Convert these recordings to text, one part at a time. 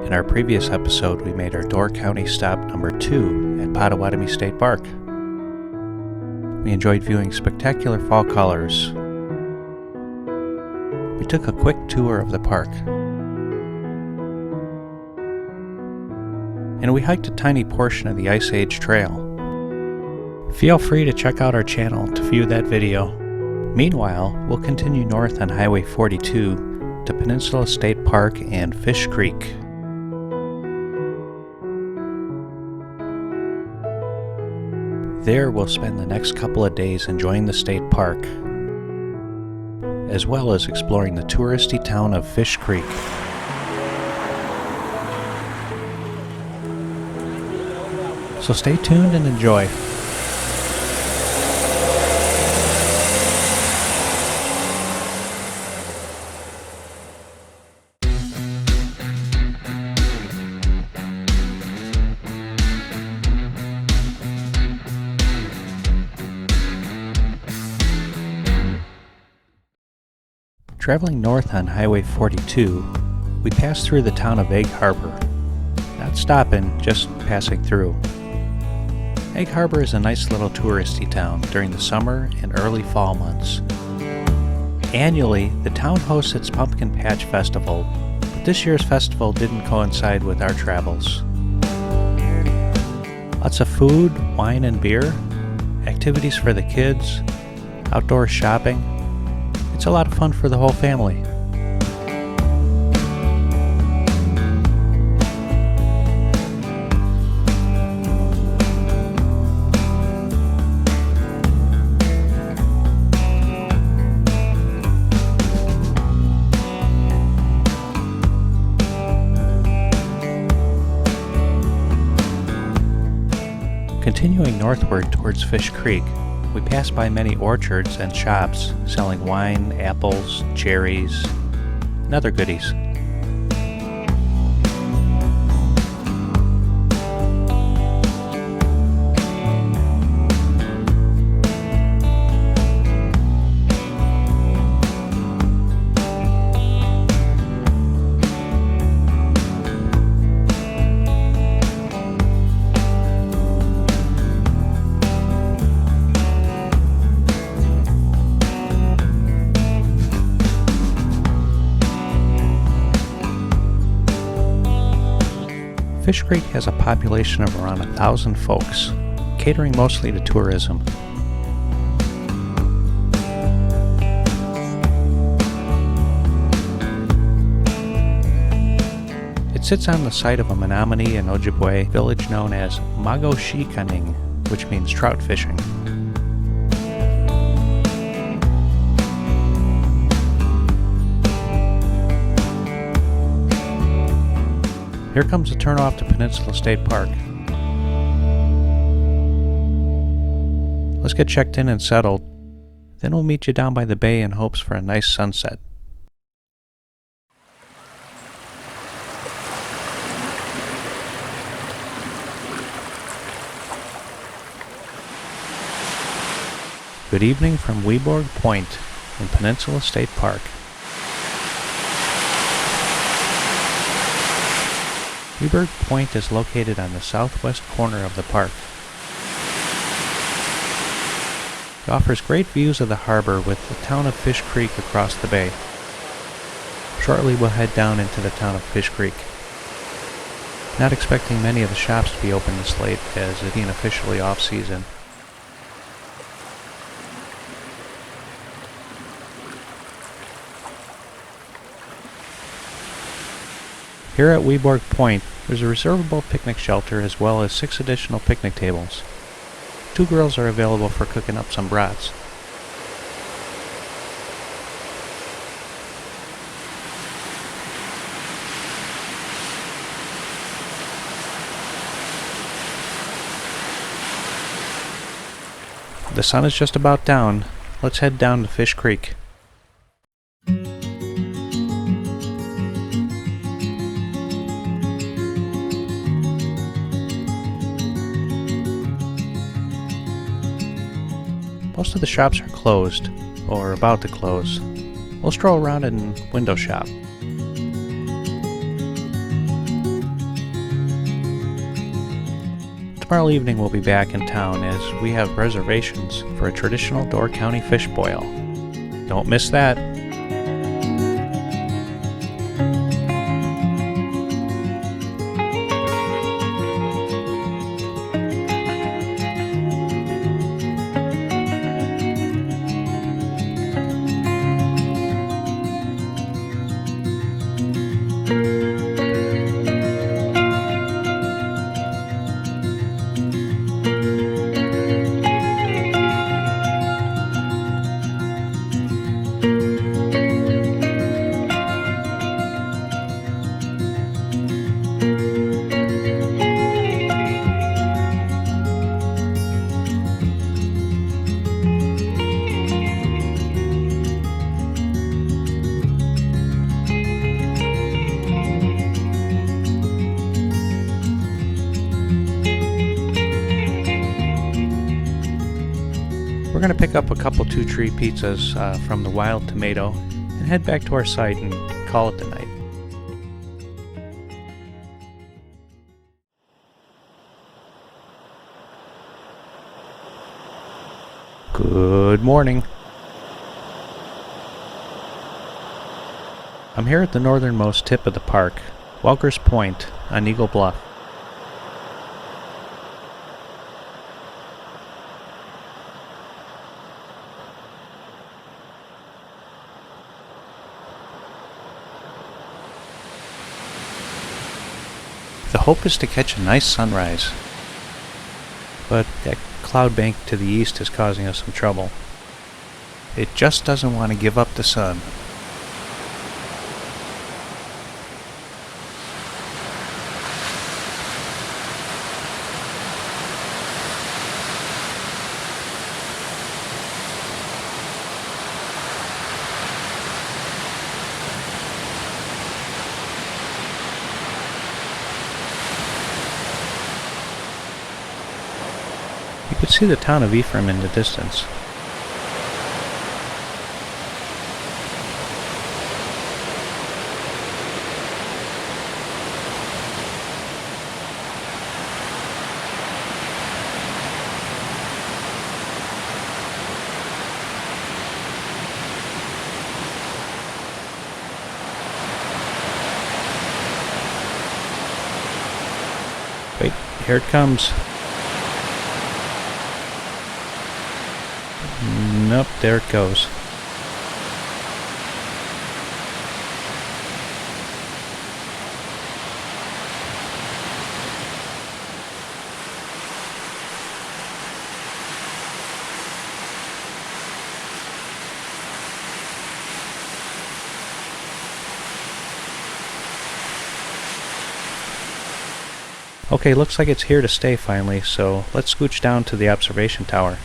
In our previous episode, we made our Door County stop number 2 at Potawatomi State Park. We enjoyed viewing spectacular fall colors. We took a quick tour of the park. And we hiked a tiny portion of the Ice Age Trail. Feel free to check out our channel to view that video. Meanwhile, we'll continue north on Highway 42 to Peninsula State Park and Fish Creek. There we'll spend the next couple of days enjoying the state park, as well as exploring the touristy town of Fish Creek. So stay tuned and enjoy. Traveling north on Highway 42, we passed through the town of Egg Harbor. Not stopping, just passing through. Egg Harbor is a nice little touristy town during the summer and early fall months. Annually, the town hosts its Pumpkin Patch Festival, but this year's festival didn't coincide with our travels. Lots of food, wine and beer, activities for the kids, outdoor shopping. It's a lot of fun for the whole family. Continuing northward towards Fish Creek, we passed by many orchards and shops selling wine, apples, cherries, and other goodies. Fish Creek has a population of around 1,000 folks, catering mostly to tourism. It sits on the site of a Menominee and Ojibwe village known as Magoshikaning, which means trout fishing. Here comes the turnoff to Peninsula State Park. Let's get checked in and settled, then we'll meet you down by the bay in hopes for a nice sunset. Good evening from Weborg Point in Peninsula State Park. Weborg Point is located on the southwest corner of the park. It offers great views of the harbor with the town of Fish Creek across the bay. Shortly we'll head down into the town of Fish Creek. Not expecting many of the shops to be open this late, as it being officially off-season. Here at Weborg Point, there's a reservable picnic shelter as well as 6 additional picnic tables. 2 girls are available for cooking up some brats. The sun is just about down. Let's head down to Fish Creek. Most of the shops are closed, or about to close. We'll stroll around and window shop. Tomorrow evening we'll be back in town as we have reservations for a traditional Door County fish boil. Don't miss that. We're going to pick up a couple 2-tree pizzas from the Wild Tomato and head back to our site and call it the night. Good morning. I'm here at the northernmost tip of the park, Walker's Point on Eagle Bluff. The hope is to catch a nice sunrise, but that cloud bank to the east is causing us some trouble. It just doesn't want to give up the sun. You could see the town of Ephraim in the distance. Wait, here it comes. Nope, there it goes. Okay, looks like it's here to stay finally, so let's scooch down to the observation tower.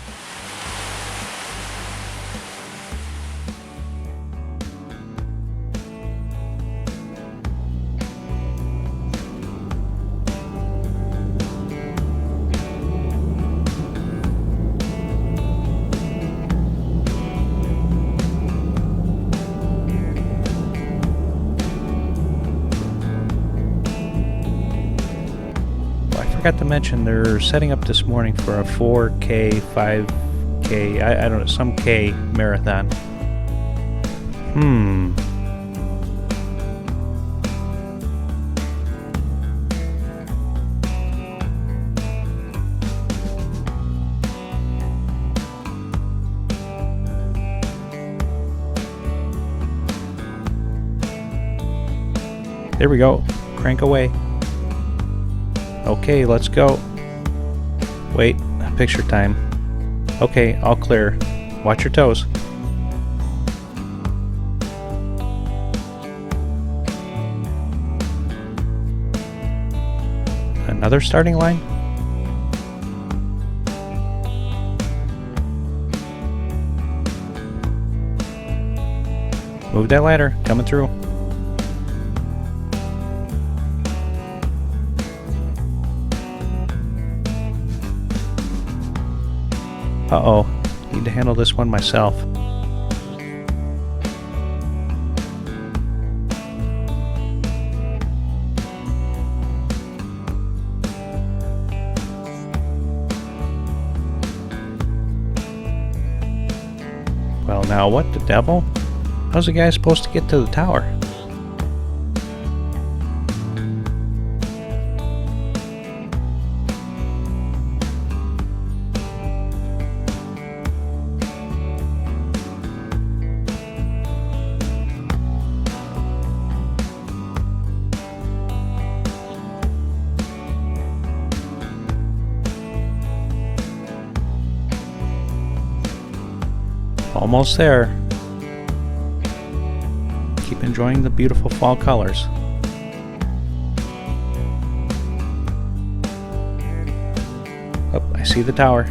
I forgot to mention they're setting up this morning for a 4K, 5K, I don't know, some K marathon. There we go. Crank away. Okay, let's go. Wait, picture time. Okay, all clear. Watch your toes. Another starting line? Move that ladder, coming through. Uh-oh, need to handle this one myself. Now what the devil? How's a guy supposed to get to the tower? Almost there. Keep enjoying the beautiful fall colors. Oh, I see the tower.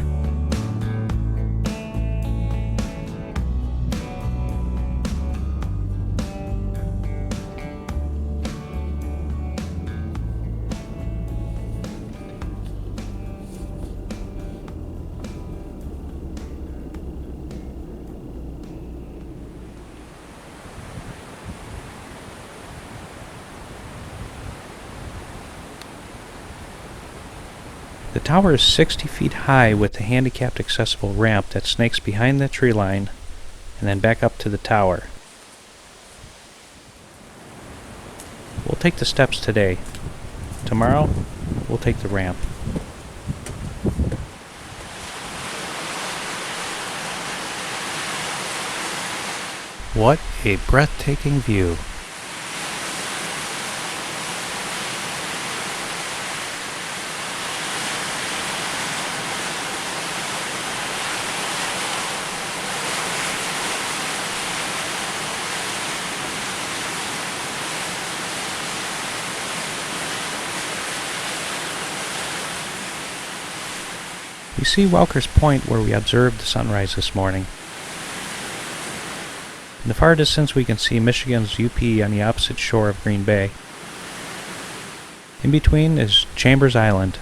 The tower is 60 feet high with a handicapped accessible ramp that snakes behind the tree line and then back up to the tower. We'll take the steps today. Tomorrow, we'll take the ramp. What a breathtaking view. We see Welker's Point where we observed the sunrise this morning. In the far distance we can see Michigan's UP on the opposite shore of Green Bay. In between is Chambers Island.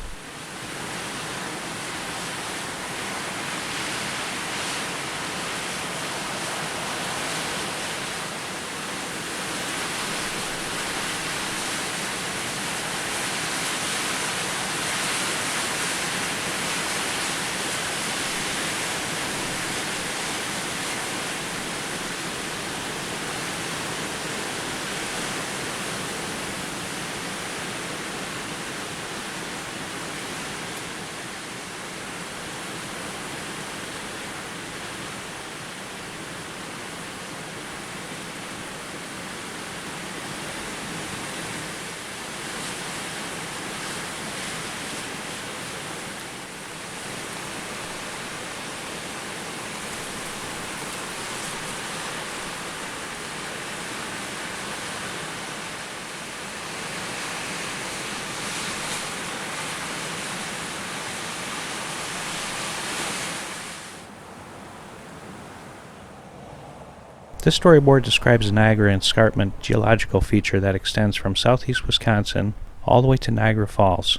This storyboard describes the Niagara Escarpment geological feature that extends from southeast Wisconsin all the way to Niagara Falls.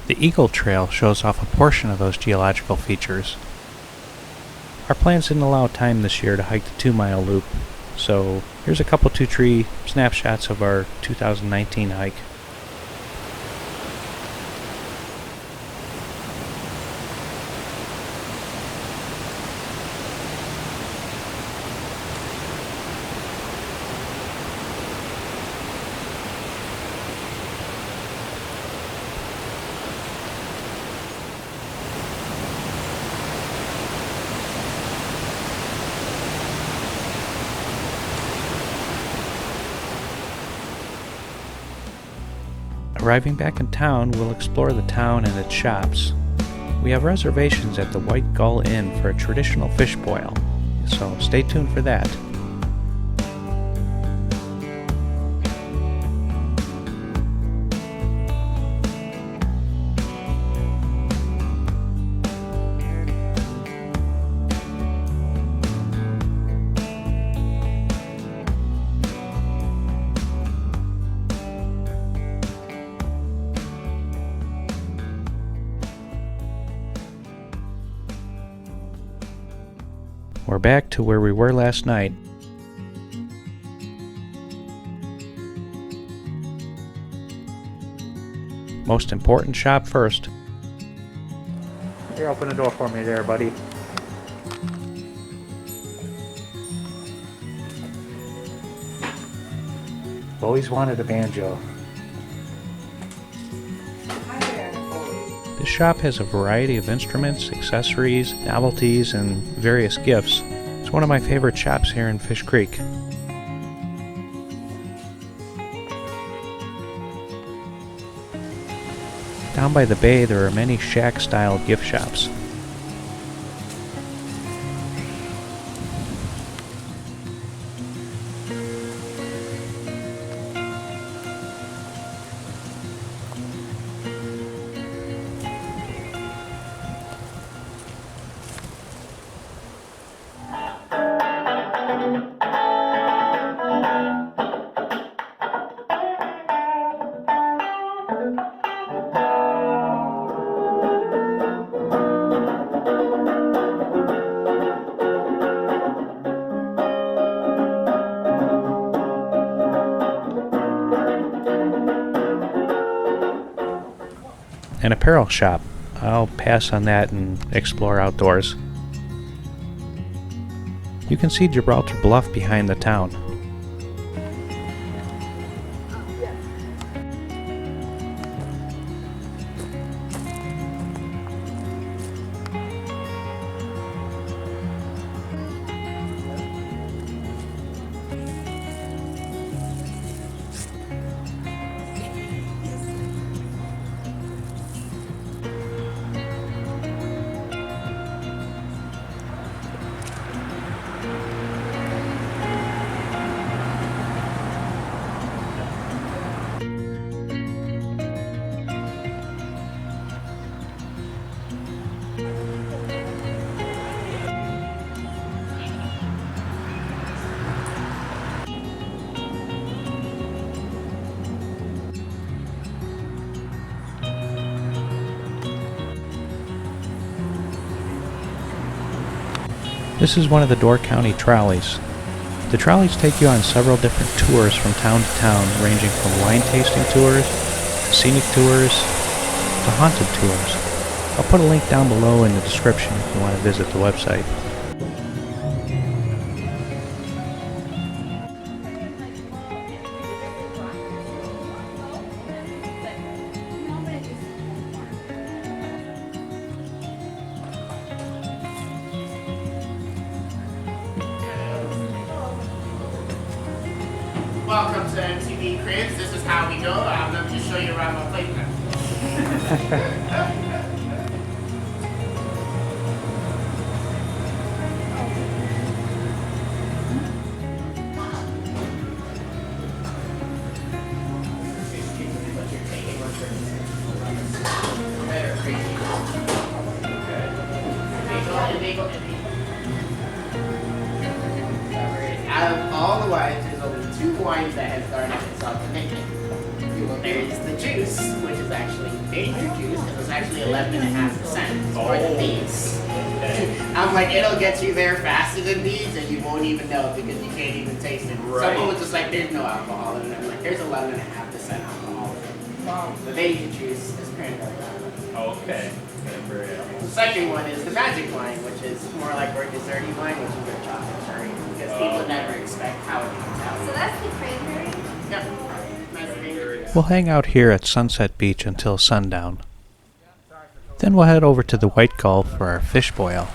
The Eagle Trail shows off a portion of those geological features. Our plans didn't allow time this year to hike the 2-mile loop, so here's a couple 2-tree snapshots of our 2019 hike. Arriving back in town, we'll explore the town and its shops. We have reservations at the White Gull Inn for a traditional fish boil, so stay tuned for that. We're back to where we were last night. Most important shop first. Here, open the door for me there, buddy. Always wanted a banjo. This shop has a variety of instruments, accessories, novelties, and various gifts. It's one of my favorite shops here in Fish Creek. Down by the bay, there are many shack-style gift shops. An apparel shop. I'll pass on that and explore outdoors. You can see Gibraltar Bluff behind the town. This is one of the Door County trolleys. The trolleys take you on several different tours from town to town, ranging from wine tasting tours, scenic tours, to haunted tours. I'll put a link down below in the description if you want to visit the website. Welcome to MTV Cribs. This is how we go. Let me just show you around my playpen. Out of all the wines, there's only 2 wines that have garnished itself to make it. There's the juice, which is actually danger juice, and it's actually 11.5% for the bees. I'm like, it'll get you there faster than these, and you won't even know because you can't even taste it. Right. Someone was just like, there's no alcohol in it. I'm like, there's 11.5% alcohol. The danger juice is cranberry wine. Okay. The second one is the magic wine, which is more like our desserty wine, which is your chocolate cherry. Because people never expect how it comes out. So that's the cranberry? Yep. Nice cranberry. We'll hang out here at Sunset Beach until sundown. Then we'll head over to the White Gull for our fish boil.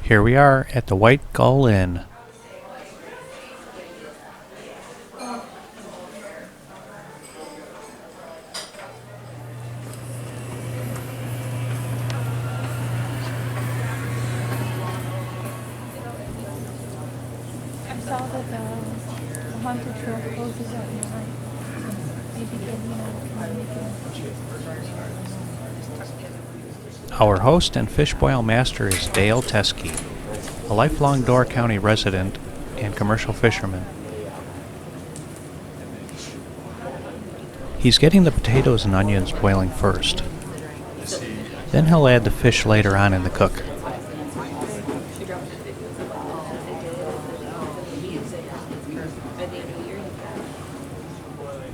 Here we are at the White Gull Inn. I saw that the haunted trail closes at 9. Maybe can make it. Our host and fish boil master is Dale Teskey, a lifelong Door County resident and commercial fisherman. He's getting the potatoes and onions boiling first. Then he'll add the fish later on in the cook.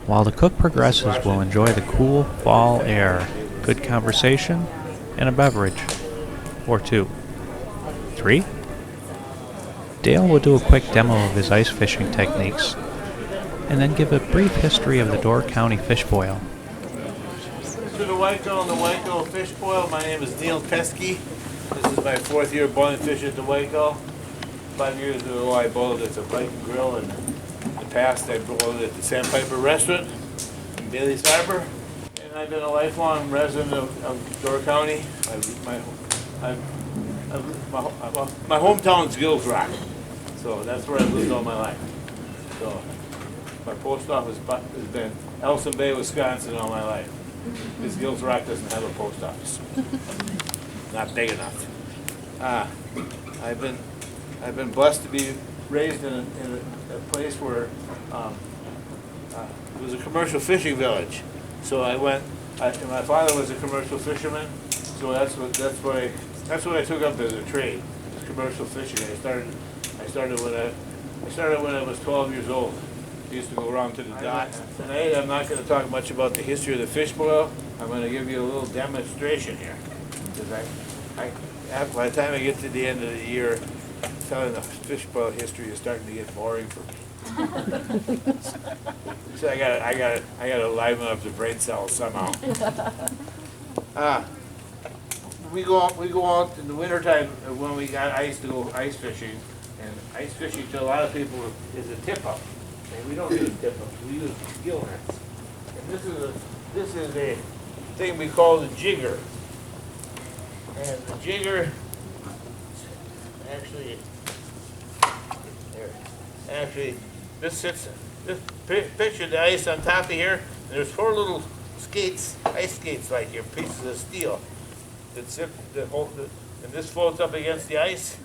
While the cook progresses, we'll enjoy the cool fall air, good conversation, and a beverage. Or 2. 3? Dale will do a quick demo of his ice fishing techniques, and then give a brief history of the Door County fish boil. To the Waco and the Waco fish boil, my name is Neil Pesky. This is my 4th year boiling fish at the Waco. 5 years ago I boiled at the Viking Grill, and in the past I boiled at the Sandpiper Restaurant in Bailey's Harbor. And I've been a lifelong resident of Door County. My hometown's Gills Rock, so that's where I've lived all my life. So my post office has been Elson Bay, Wisconsin all my life. Because Gills Rock doesn't have a post office. Not big enough. I've been blessed to be raised in a place where it was a commercial fishing village. So my father was a commercial fisherman, so that's what I took up as a trade, was commercial fishing. I started when I was 12 years old. I used to go around to the dock. Tonight I'm not going to talk much about the history of the fish boil. I'm going to give you a little demonstration here. Because by the time I get to the end of the year, telling the fish boil history is starting to get boring for me. So I gotta liven up the brain cells somehow. We go out in the wintertime when we got ice to go ice fishing, and ice fishing to a lot of people is a tip up. And we don't use tip ups, we use gill nets. And this is a thing we call the jigger. And the jigger this picture the ice on top of here, and there's 4 little skates, ice skates like your pieces of steel that zip and this floats up against the ice,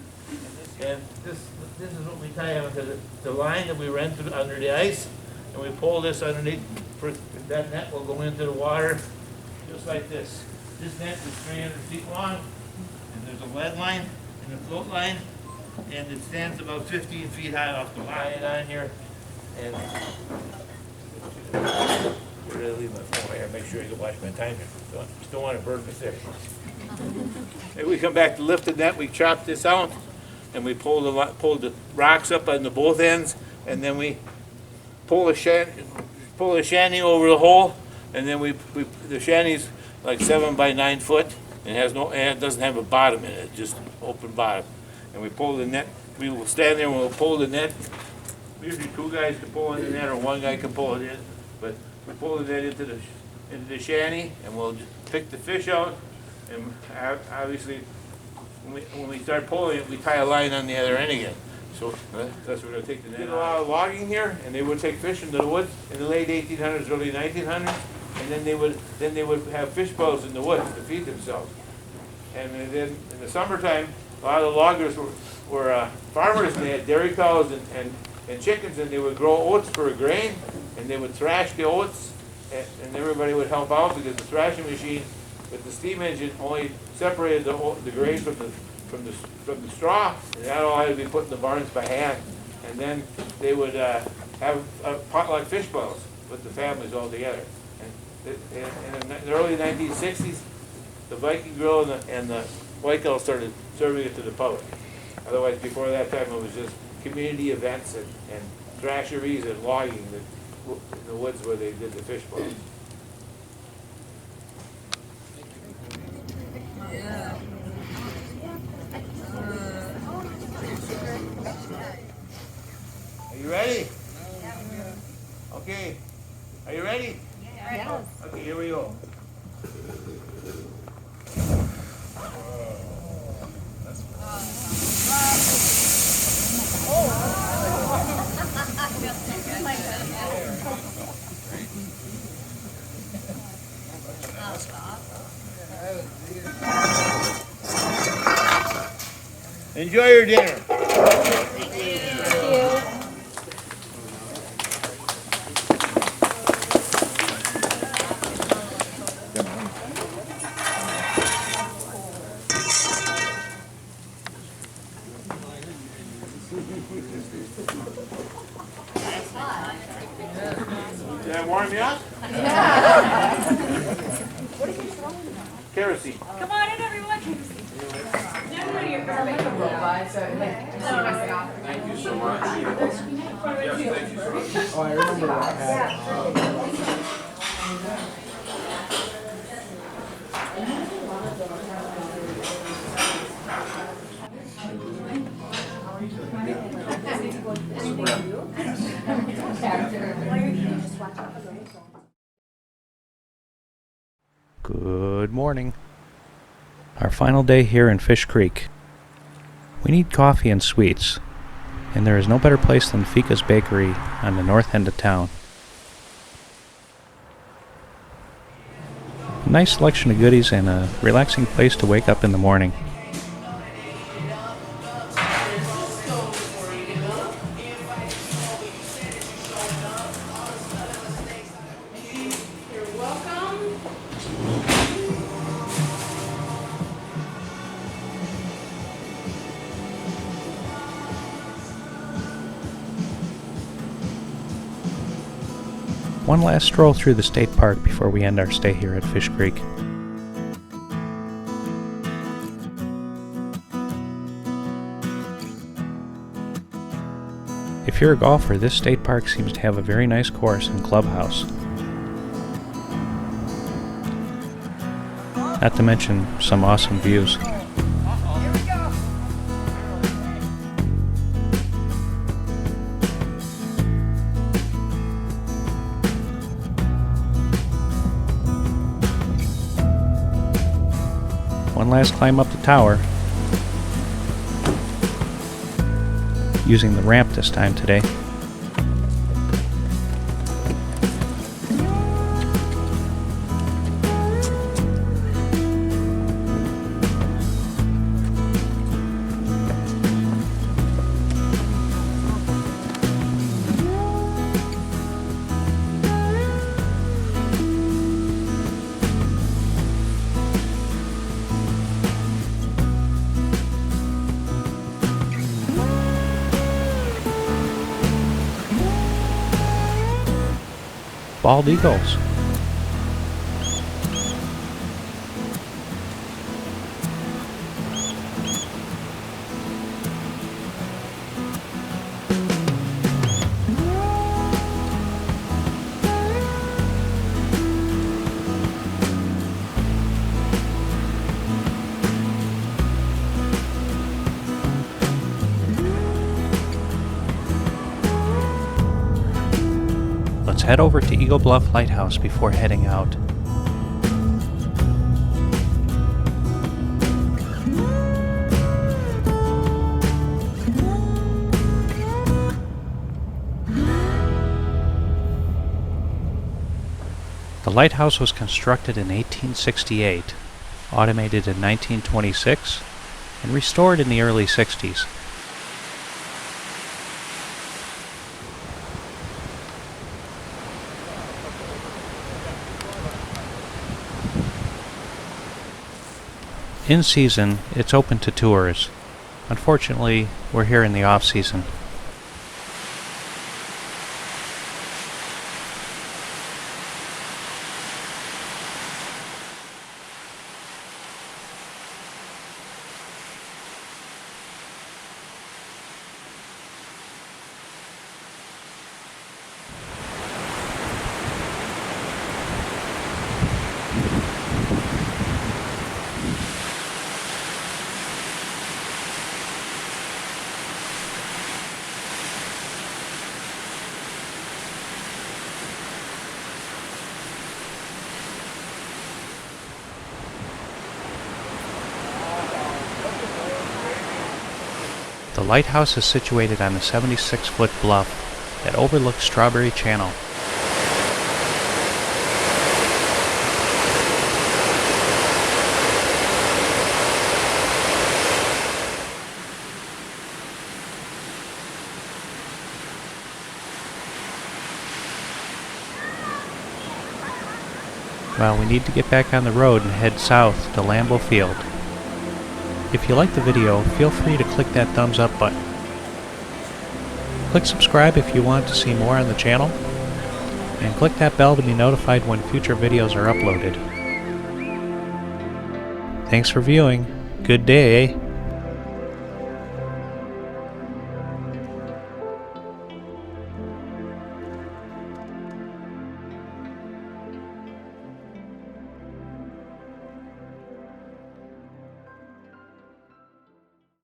and this is what we tie onto the line that we run through under the ice, and we pull this underneath. That net will go into the water just like this. This net is 300 feet long, and there's a lead line and a float line, and it stands about 15 feet high off the line on here. And I'm going to leave my phone here, make sure I can watch my time here. Just don't want to burn the fish. And we come back to lift the net, we chop this out, and we pull the rocks up on the both ends, and then we pull the shanty over the hole, and then the shanty's like 7 by 9 foot, and it doesn't have a bottom in it, just open bottom. And we pull the net. We will stand there and we'll pull the net. Usually 2 guys can pull in the net, or 1 guy can pull it in. But we pull the net into the shanty, and we'll just pick the fish out. And obviously, when we start pulling it, we tie a line on the other end again. So that's where we're going to take the net. We did a lot of logging here, and they would take fish into the woods in the late 1800s, early 1900s, and then they would have fish boils in the woods to feed themselves. And then in the summertime, a lot of the loggers were farmers, and they had dairy cows and chickens, and they would grow oats for a grain, and they would thrash the oats, and everybody would help out because the thrashing machine with the steam engine only separated the grain from the straw, and that all had to be put in the barns by hand. And then they would have potluck fish boils with the families all together. And in the early 1960s, the Viking Grill and the Waco started serving it to the public. Otherwise, before that time, it was just community events and thrasheries and logging in the woods where they did the fish boils. Are you ready? Okay. Are you ready? Yes. Okay, here we go. Enjoy your dinner. Thank you. Did I warm you up? Yeah. Kerosene. Come on in, everyone. Everybody, you're perfect. Thank you so much. Yes, thank you so much. Oh, I remember that. Good morning. Our final day here in Fish Creek. We need coffee and sweets, and there is no better place than Fika's Bakery on the north end of town. A nice selection of goodies and a relaxing place to wake up in the morning. One last stroll through the state park before we end our stay here at Fish Creek. If you're a golfer, this state park seems to have a very nice course and clubhouse. Not to mention some awesome views. One last climb up the tower, using the ramp this time today. Bald eagles. Let's head over to Eagle Bluff Lighthouse before heading out. The lighthouse was constructed in 1868, automated in 1926, and restored in the early 60s. In season, it's open to tours. Unfortunately, we're here in the off season. The lighthouse is situated on a 76-foot bluff that overlooks Strawberry Channel. Well, we need to get back on the road and head south to Lambeau Field. If you like the video, feel free to click that thumbs up button. Click subscribe if you want to see more on the channel, and click that bell to be notified when future videos are uploaded. Thanks for viewing. Good day.